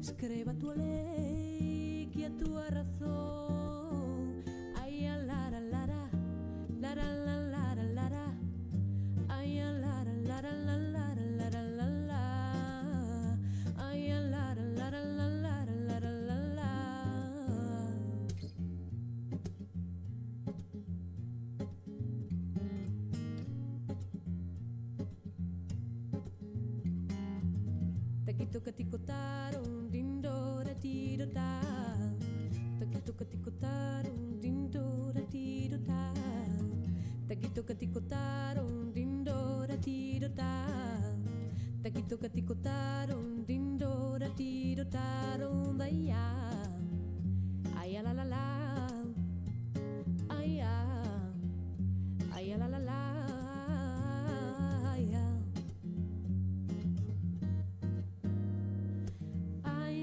Escreva a tua lei que a tua razón. Ai, a lara, lara, lara, la, lara, lara. Ai, a lara, lara, la, lara, lara, la, la. Ai, a lara, lara, la, lara, lara, la, la. Taquito caticotaron, dindora tirota. Taquito caticotaron, dindora tirota. Taquito caticotaron, dindora tirota. Taquito caticotaron, dindora tirotaron. Daya, ay, la la la. Ay, ay, la la la.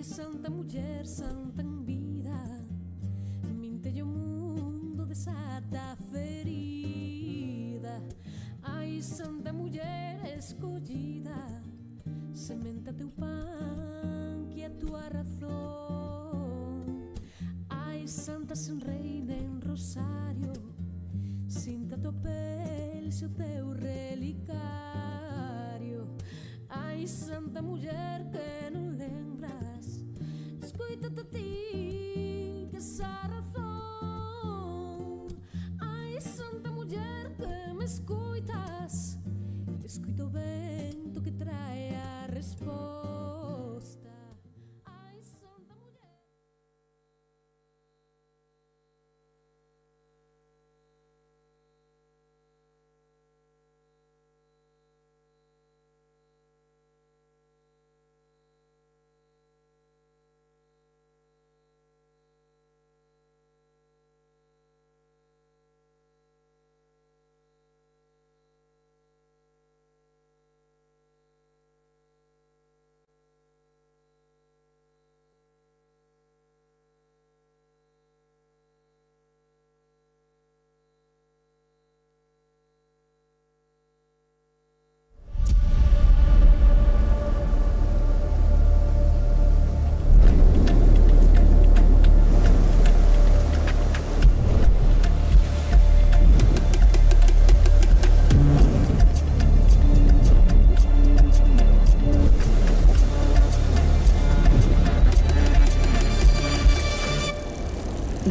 Santa mulher, santa en vida, minte o mundo desata ferida. Ai, santa mulher escollida, sementa teu pan que a tua razón. Ai, santa sen reina en rosario, sinta tua pel se o teu relicario. Ai, santa mulher que non lembras, escoita-te a ti, que esa razón. Ai, santa mulher que me escoitas, escoita o vento que trae a resposta. Ai, santa mulher.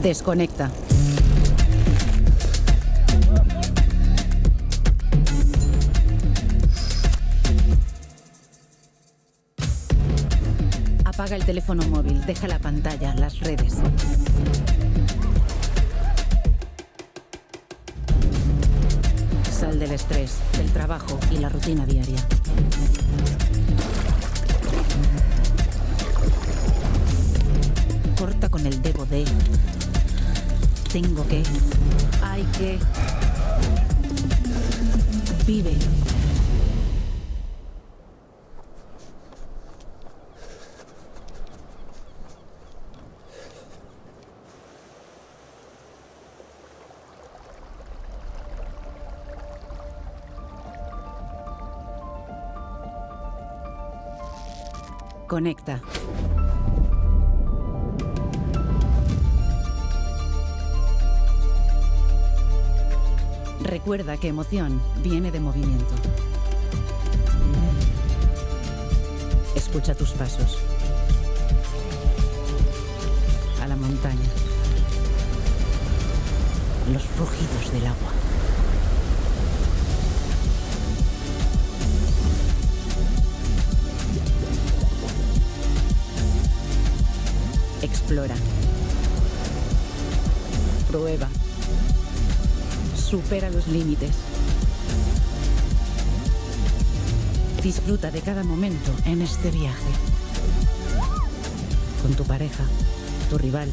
Desconecta. Apaga el teléfono móvil, deja la pantalla, las redes. Sal del estrés, del trabajo y la rutina diaria. Corta con el debo de. Tengo que. Hay que. Vive. Conecta. Recuerda que emoción viene de movimiento. Escucha tus pasos. A la montaña. Los rugidos del agua. Explora. Prueba. Supera los límites. Disfruta de cada momento en este viaje. Con tu pareja, tu rival,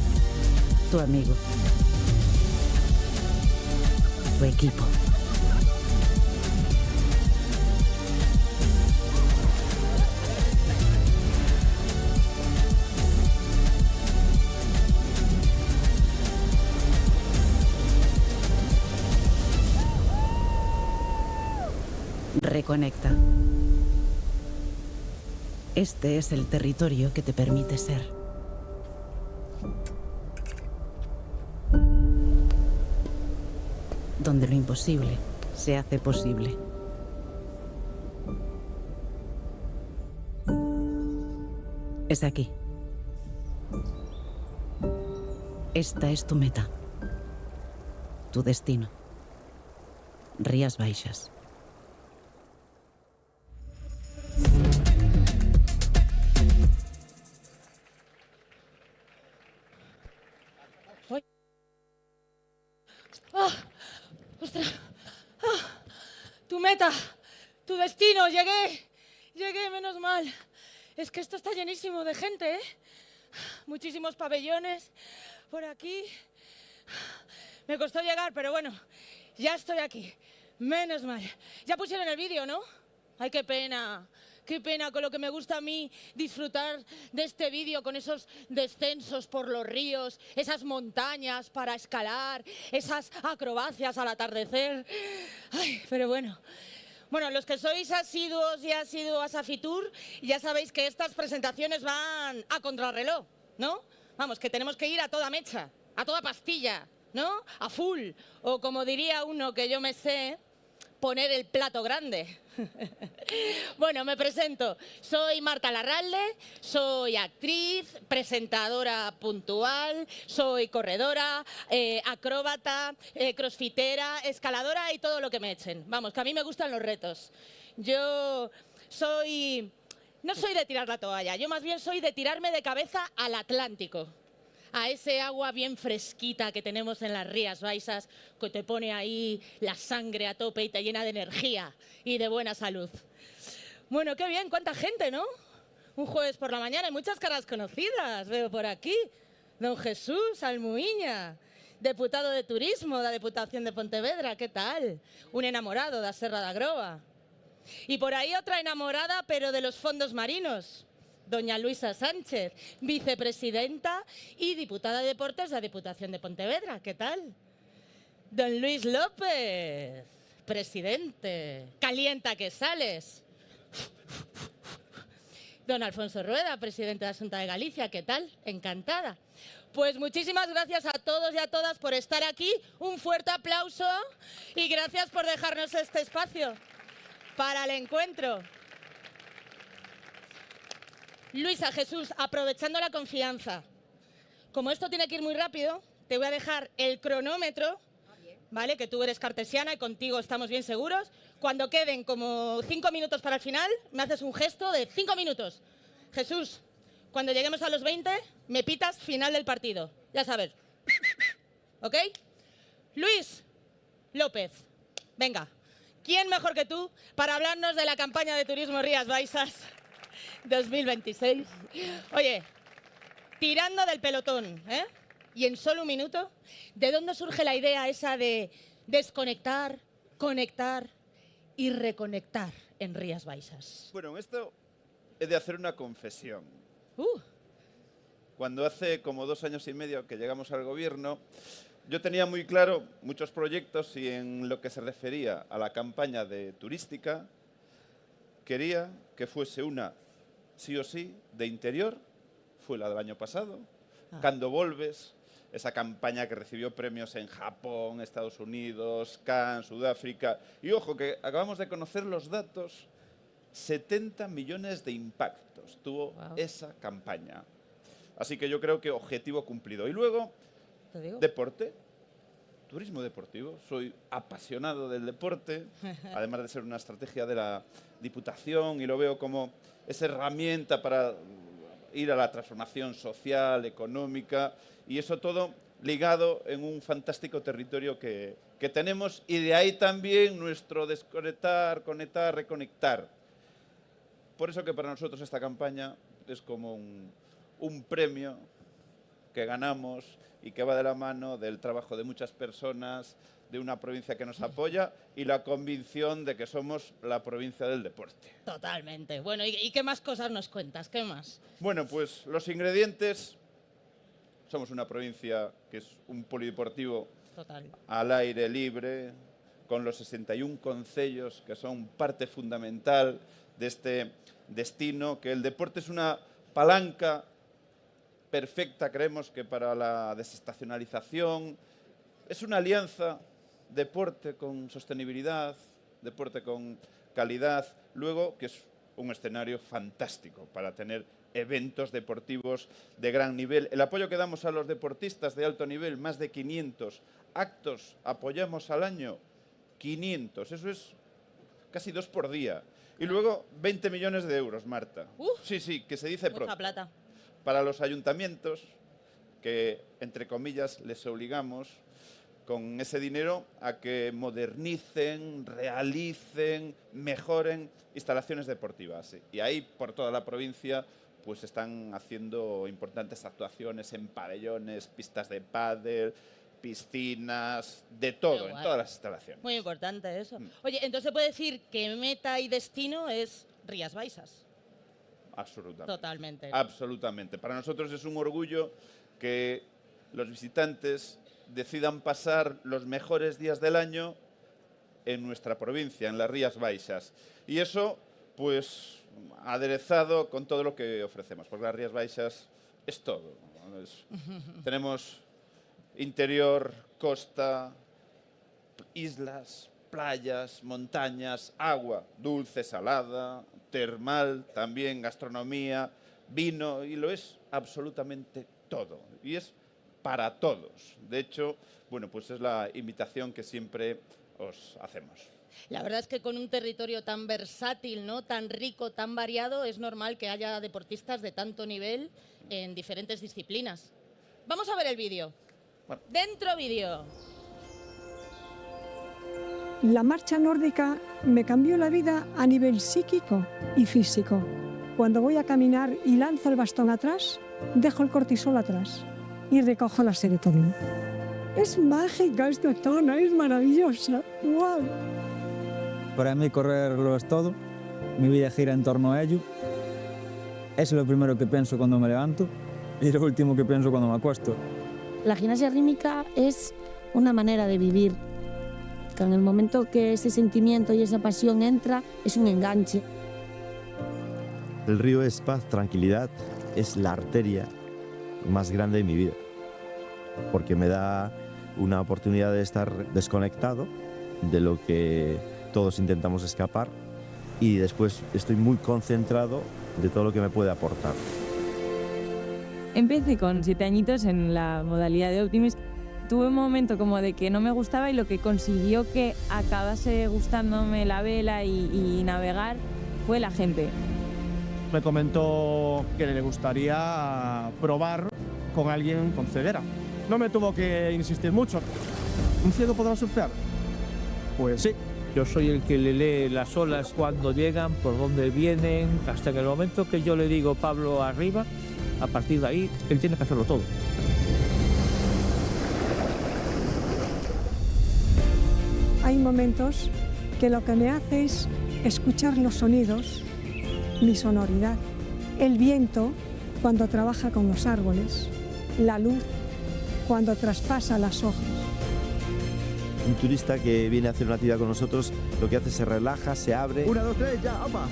tu amigo, tu equipo. Reconecta. Este es el territorio que te permite ser. Donde lo imposible se hace posible. Es aquí. Esta es tu meta. Tu destino. Rías Baixas. ¡Ostras! ¡Tu meta! ¡Tu destino! ¡Llegué! ¡Llegué, menos mal! Es que esto está llenísimo de gente, ¿eh? Muchísimos pabellones por aquí. Me costó llegar, pero bueno, ya estoy aquí. Menos mal. Ya pusieron el vídeo, ¿no? ¡Ay, qué pena! Qué pena, con lo que me gusta a mí disfrutar de este vídeo, con esos descensos por los ríos, esas montañas para escalar, esas acrobacias al atardecer. Ay, pero bueno. Bueno, los que sois asiduos y asiduas a Fitur, ya sabéis que estas presentaciones van a contrarreloj, ¿no? Vamos, que tenemos que ir a toda mecha, a toda pastilla, ¿no? A full. O como diría uno que yo me sé, poner el plato grande. Bueno, me presento. Soy Marta Larralde, soy actriz, presentadora puntual, soy corredora, acróbata, crossfitera, escaladora y todo lo que me echen. Vamos, que a mí me gustan los retos. Yo no soy de tirar la toalla, yo más bien soy de tirarme de cabeza al Atlántico. A ese agua bien fresquita que tenemos en las Rías Baixas, que te pone ahí la sangre a tope y te llena de energía y de buena salud. Bueno, qué bien, cuánta gente, ¿no? Un jueves por la mañana y muchas caras conocidas, veo por aquí. Don Jesús Almuiña, deputado de Turismo de la Diputación de Pontevedra, ¿qué tal? Un enamorado de la Serra da Groba. Y por ahí otra enamorada, pero de los fondos marinos. Doña Luisa Sánchez, vicepresidenta y diputada de Deportes de la Diputación de Pontevedra. ¿Qué tal? Don Luis López, presidente. Calienta que sales. Don Alfonso Rueda, presidente de la Xunta de Galicia. ¿Qué tal? Encantada. Pues muchísimas gracias a todos y a todas por estar aquí. Un fuerte aplauso y gracias por dejarnos este espacio para el encuentro. Luisa, Jesús, aprovechando la confianza, como esto tiene que ir muy rápido, te voy a dejar el cronómetro, ¿vale? Que tú eres cartesiana y contigo estamos bien seguros. Cuando queden como 5 minutos para el final, me haces un gesto de 5 minutos. Jesús, cuando lleguemos a los 20, me pitas final del partido. Ya sabes. ¿Ok? Luis López, venga. ¿Quién mejor que tú para hablarnos de la campaña de turismo Rías Baixas 2026. Oye, tirando del pelotón, ¿eh? Y en solo un minuto, ¿de dónde surge la idea esa de desconectar, conectar y reconectar en Rías Baixas? Bueno, esto he de hacer una confesión. Cuando hace como 2 años y medio que llegamos al gobierno, yo tenía muy claro muchos proyectos y en lo que se refería a la campaña de turística, quería que fuese una, sí o sí, de interior. Fue la del año pasado. Cando Volves, esa campaña que recibió premios en Japón, Estados Unidos, Cannes, Sudáfrica. Y ojo, que acabamos de conocer los datos, 70 millones de impactos tuvo esa campaña. Así que yo creo que objetivo cumplido. Y luego, deporte. Turismo deportivo. Soy apasionado del deporte, además de ser una estrategia de la Diputación, y lo veo como esa herramienta para ir a la transformación social, económica, y eso todo ligado en un fantástico territorio que tenemos, y de ahí también nuestro desconectar, conectar, reconectar. Por eso que para nosotros esta campaña es como un premio que ganamos y que va de la mano del trabajo de muchas personas, de una provincia que nos apoya y la convicción de que somos la provincia del deporte. Totalmente. Bueno, ¿y qué más cosas nos cuentas? ¿Qué más? Bueno, pues los ingredientes. Somos una provincia que es un polideportivo al aire libre, con los 61 concellos que son parte fundamental de este destino, que el deporte es una palanca perfecta, creemos que para la desestacionalización, es una alianza, deporte con sostenibilidad, deporte con calidad, luego que es un escenario fantástico para tener eventos deportivos de gran nivel. El apoyo que damos a los deportistas de alto nivel, más de 500 actos apoyamos al año, 500, eso es casi 2 por día. Y luego 20 millones de euros, Marta. Sí, que se dice pronto. Mucha plata. Para los ayuntamientos, que entre comillas les obligamos con ese dinero a que modernicen, realicen, mejoren instalaciones deportivas. Y ahí, por toda la provincia, pues están haciendo importantes actuaciones en pabellones, pistas de pádel, piscinas, de todo, en todas las instalaciones. Muy importante eso. Oye, entonces se puede decir que meta y destino es Rías Baixas. Absolutamente. Totalmente. Absolutamente. Para nosotros es un orgullo que los visitantes decidan pasar los mejores días del año en nuestra provincia, en las Rías Baixas. Y eso, pues, aderezado con todo lo que ofrecemos, porque las Rías Baixas es todo. Tenemos interior, costa, islas, playas, montañas, agua dulce, salada, termal, también gastronomía, vino, y lo es absolutamente todo. Y es para todos. De hecho, bueno, pues es la invitación que siempre os hacemos. La verdad es que con un territorio tan versátil, ¿no?, tan rico, tan variado, es normal que haya deportistas de tanto nivel en diferentes disciplinas. Vamos a ver el vídeo. Bueno. Dentro vídeo. La marcha nórdica me cambió la vida a nivel psíquico y físico. Cuando voy a caminar y lanzo el bastón atrás, dejo el cortisol atrás y recojo la serotonina. Es mágica esta zona, es maravillosa. ¡Wow! Para mí correr lo es todo, mi vida gira en torno a ello. Eso es lo primero que pienso cuando me levanto y lo último que pienso cuando me acuesto. La gimnasia rítmica es una manera de vivir. Que en el momento que ese sentimiento y esa pasión entra, es un enganche. El río es paz, tranquilidad, es la arteria más grande de mi vida, porque me da una oportunidad de estar desconectado de lo que todos intentamos escapar y después estoy muy concentrado de todo lo que me puede aportar. Empecé con 7 añitos en la modalidad de Optimist. Tuve un momento como de que no me gustaba y lo que consiguió que acabase gustándome la vela y navegar fue la gente. Me comentó que le gustaría probar con alguien con ceguera. No me tuvo que insistir mucho. ¿Un ciego podrá surfear? Pues sí. Yo soy el que le lee las olas cuando llegan, por dónde vienen, hasta en el momento que yo le digo Pablo arriba, a partir de ahí él tiene que hacerlo todo. Hay momentos que lo que me hace es escuchar los sonidos, mi sonoridad, el viento cuando trabaja con los árboles, la luz cuando traspasa las hojas. Un turista que viene a hacer una actividad con nosotros, lo que hace es se relaja, se abre. 1, 2, 3, ya, ¡opa!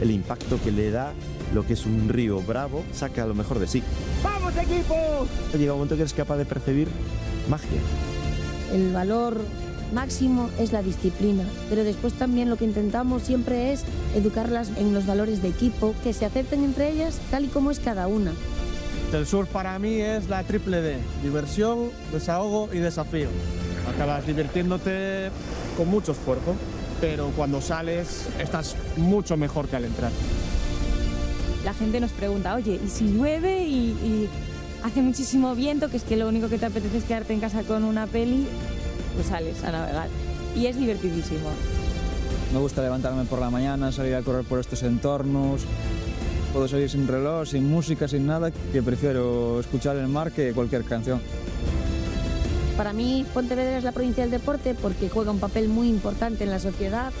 El impacto que le da lo que es un río bravo, saca lo mejor de sí. ¡Vamos, equipo! Llega un momento que eres capaz de percibir magia. El valor máximo es la disciplina, pero después también lo que intentamos siempre es educarlas en los valores de equipo, que se acepten entre ellas tal y como es cada una. El surf para mí es la triple D, diversión, desahogo y desafío. Acabas divirtiéndote con mucho esfuerzo, pero cuando sales estás mucho mejor que al entrar. La gente nos pregunta, oye, ¿y si llueve y hace muchísimo viento, que es que lo único que te apetece es quedarte en casa con una peli? Pues sales a navegar y es divertidísimo. Me gusta levantarme por la mañana, salir a correr por estos entornos. Puedo salir sin reloj, sin música, sin nada, que prefiero escuchar el mar que cualquier canción. Para mí, Pontevedra es la provincia del deporte porque juega un papel muy importante en la sociedad.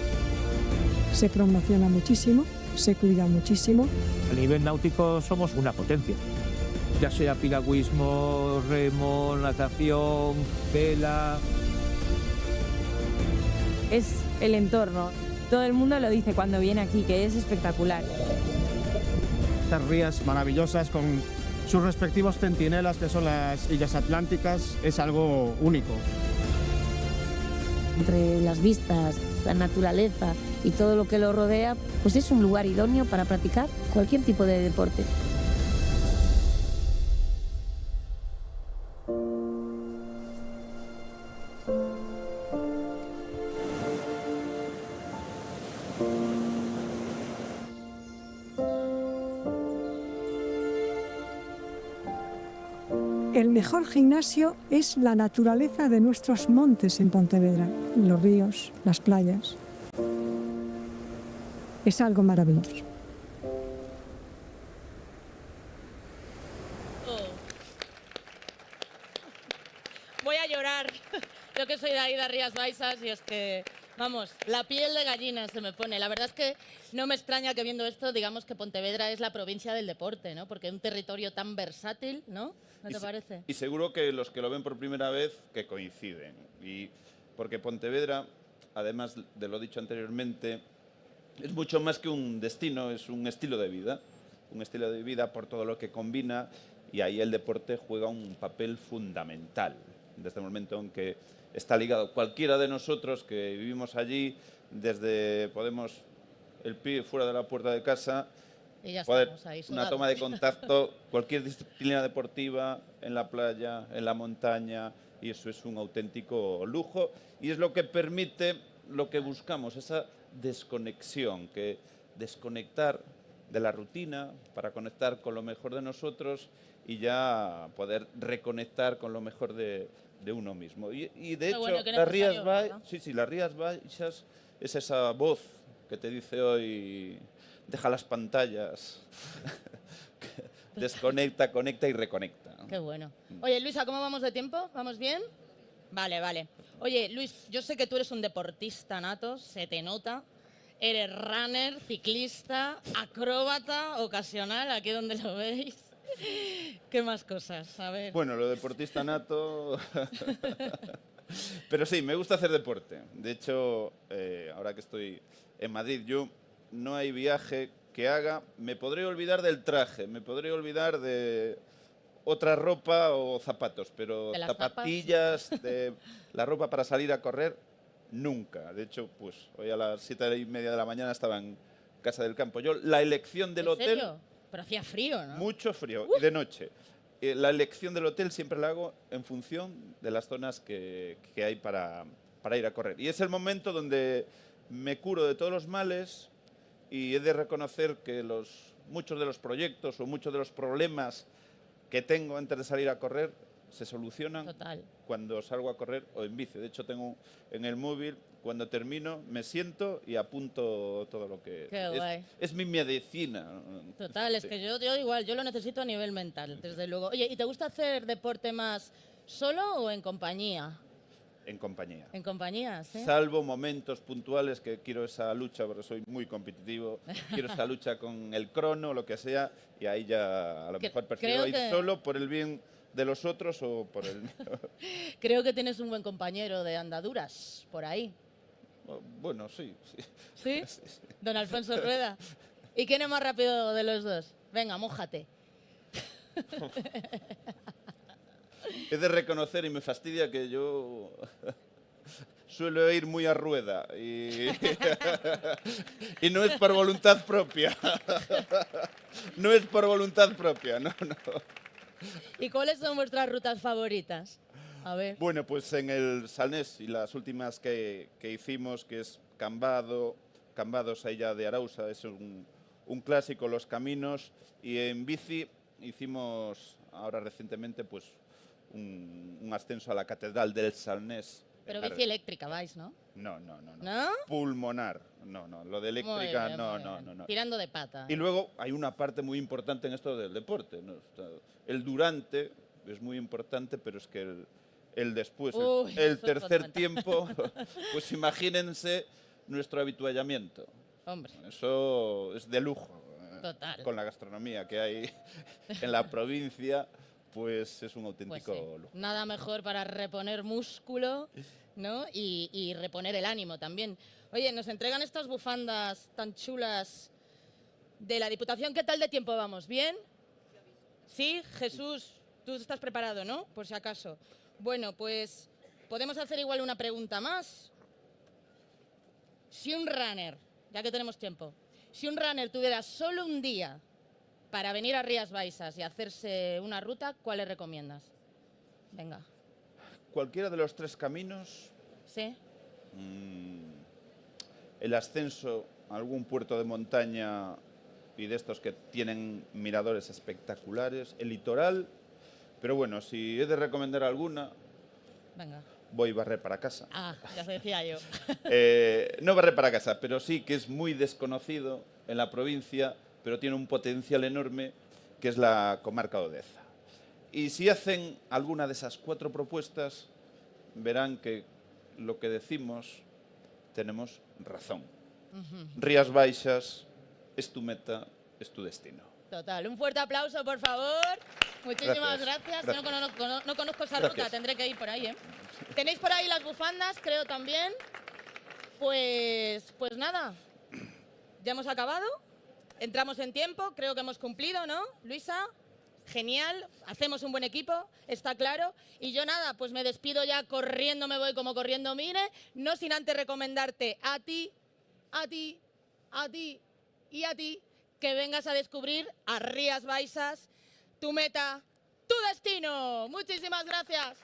Se promociona muchísimo, se cuida muchísimo. A nivel náutico somos una potencia, ya sea piragüismo, remo, natación, vela. Es el entorno. todo el mundo lo dice cuando viene aquí, que es espectacular. Estas rías maravillosas con sus respectivos centinelas, que son las Illas Atlánticas, es algo único. Entre las vistas, la naturaleza y todo lo que lo rodea, pues es un lugar idóneo para practicar cualquier tipo de deporte. El mejor gimnasio es la naturaleza de nuestros montes en Pontevedra, los ríos, las playas. Es algo maravilloso. Voy a llorar. Yo que soy de ahí de Rías Baixas y es que, vamos, la piel de gallina se me pone. La verdad es que no me extraña que viendo esto digamos que Pontevedra es la provincia del deporte, ¿no? Porque es un territorio tan versátil, ¿no? ¿No te parece? Y seguro que los que lo ven por primera vez que coinciden. Y porque Pontevedra, además de lo dicho anteriormente, es mucho más que un destino, es un estilo de vida. Un estilo de vida por todo lo que combina y ahí el deporte juega un papel fundamental. Desde el momento en que está ligado cualquiera de nosotros que vivimos allí, desde podemos el pie fuera de la puerta de casa, Y ya poder estamos ahí, una sudados. toma de contacto, cualquier disciplina deportiva, en la playa, en la montaña, y eso es un auténtico lujo y es lo que permite lo que buscamos, esa desconexión, que desconectar de la rutina para conectar con lo mejor de nosotros y ya poder reconectar con lo mejor de uno mismo. Y de hecho, bueno, qué las Rías necesario, Baixas, ¿verdad? sí, las Rías Baixas es esa voz que te dice hoy, deja las pantallas, desconecta, conecta y reconecta. Qué bueno. Oye, Luisa, ¿cómo vamos de tiempo? ¿Vamos bien? Vale, vale. Oye, Luis, yo sé que tú eres un deportista nato, se te nota. Eres runner, ciclista, acróbata ocasional, aquí donde lo veis. ¿Qué más cosas? A ver. Bueno, lo deportista nato... Pero sí, me gusta hacer deporte. De hecho, ahora que estoy en Madrid, yo no hay viaje que haga. Me podré olvidar del traje, me podré olvidar de otra ropa o zapatos, pero ¿De las zapatillas, de la ropa para salir a correr, nunca. De hecho, pues hoy a las 7:30 de la mañana estaba en Casa del Campo. Yo, la elección del ¿En hotel... serio? Pero hacía frío, ¿no? Mucho frío, y de noche. La elección del hotel siempre la hago en función de las zonas que hay para ir a correr. Y es el momento donde me curo de todos los males y he de reconocer que muchos de los proyectos o muchos de los problemas que tengo antes de salir a correr se solucionan Total. cuando salgo a correr o en bici. De hecho, tengo en el móvil, cuando termino, me siento y apunto todo lo que... Qué guay. Es mi medicina. Total, es Sí. que yo igual, yo lo necesito a nivel mental, desde luego. Oye, ¿y te gusta hacer deporte más solo o en compañía? En compañía. En compañía, ¿sí? Salvo momentos puntuales que quiero esa lucha, porque soy muy competitivo, quiero esa lucha con el crono, lo que sea, y ahí ya a lo mejor prefiero creo ir que- solo por el bien de los otros o por el mío. Creo que tienes un buen compañero de andaduras por ahí. Bueno, sí. ¿Sí? Sí, sí. Don Alfonso Rueda. ¿Y quién es más rápido de los dos? Venga, mójate. He de reconocer, y me fastidia, que yo suelo ir muy a rueda y, y no es por voluntad propia. No es por voluntad propia, no. ¿Y cuáles son vuestras rutas favoritas? A ver. Bueno, pues en el Salnés y las últimas que hicimos, que es Cambados ahí ya de Arausa, es un clásico, los caminos, y en bici hicimos ahora recientemente pues un ascenso a la Catedral del Salnés. Pero bici eléctrica vais, ¿no? No. ¿No? Pulmonar, no, lo de eléctrica, Muy bien, muy no. bien. Tirando de pata. Y luego hay una parte muy importante en esto del deporte, ¿no? El durante es muy importante, pero es que el después, Uy, el eso es tercer fundamental. tiempo, pues imagínense nuestro habituallamiento. Hombre, Eso es de lujo. Total. Con la gastronomía que hay en la provincia, pues es un pues auténtico sí. lujo. Nada mejor para reponer músculo, ¿no? Y reponer el ánimo también. Oye, nos entregan estas bufandas tan chulas de la Diputación. ¿Qué tal de tiempo vamos? ¿Bien? Sí, Jesús, tú estás preparado, ¿no? Por si acaso. Bueno, pues podemos hacer igual una pregunta más. Si un runner, ya que tenemos tiempo, si un runner tuviera solo un día para venir a Rías Baixas y hacerse una ruta, ¿cuál le recomiendas? Venga. Cualquiera de los 3 caminos. ¿Sí? El ascenso a algún puerto de montaña y de estos que tienen miradores espectaculares. El litoral. Pero bueno, si he de recomendar alguna, venga, voy barrer para casa. Ah, ya se decía yo. No barrer para casa, pero sí que es muy desconocido en la provincia, pero tiene un potencial enorme, que es la comarca de Odeza. Y si hacen alguna de esas 4 propuestas, verán que lo que decimos tenemos razón. Rías Baixas es tu meta, es tu destino. Total, un fuerte aplauso, por favor. Muchísimas gracias. No conozco esa ruta, tendré que ir por ahí, ¿eh? Tenéis por ahí las bufandas, creo también. Pues nada, ya hemos acabado. Entramos en tiempo, creo que hemos cumplido, ¿no, Luisa? Genial, hacemos un buen equipo, está claro. Y yo nada, pues me despido ya corriendo, me voy como corriendo mire, no sin antes recomendarte a ti y a ti que vengas a descubrir a Rías Baixas, tu meta, tu destino. Muchísimas gracias.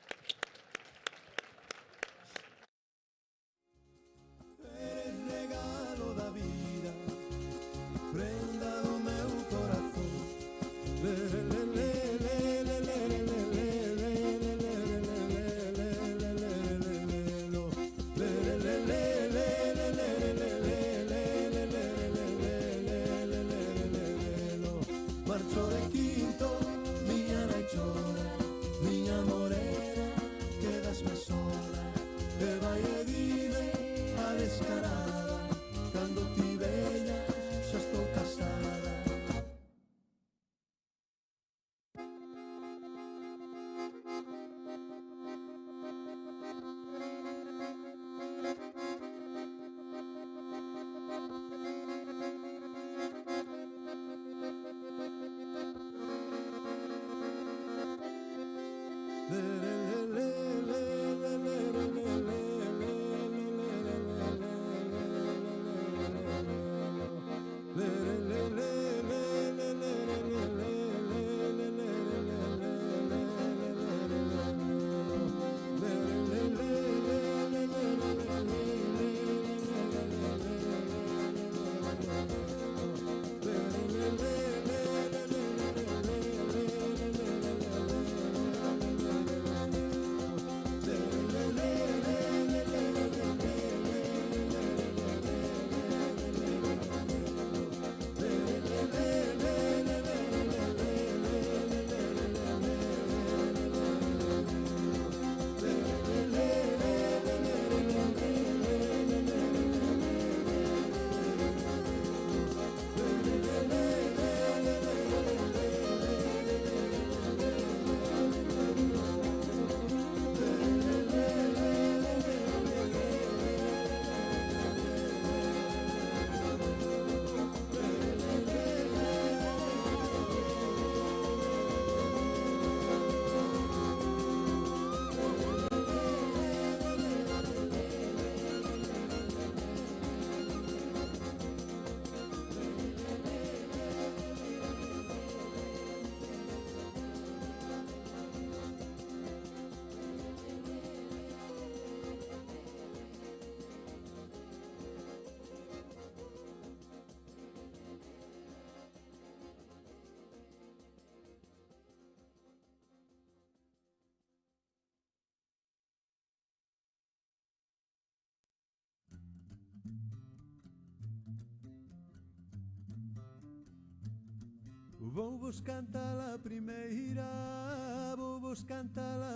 Vou vos cantar a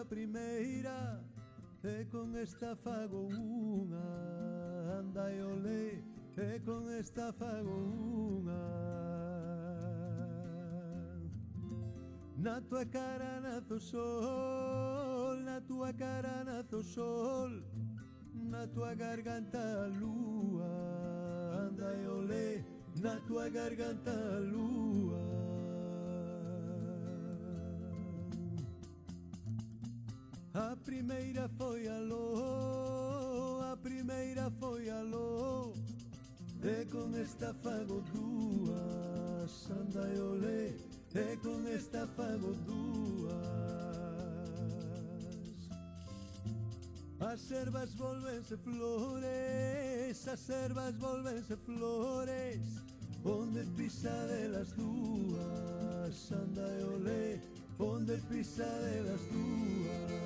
primeira, e con esta fago unha, anda e olé, e con esta fago unha. Na tua cara nace o sol, na tua cara nace o sol, na tua garganta a lúa, anda e olé na tua garganta a lúa. A primeira foi aló, a primeira foi aló, e con esta fago dúas, anda e olé, e con esta fago dúas. As ervas volvense flores, as ervas volvense flores, onde pisa delas dúas, anda e olé, onde pisa delas dúas.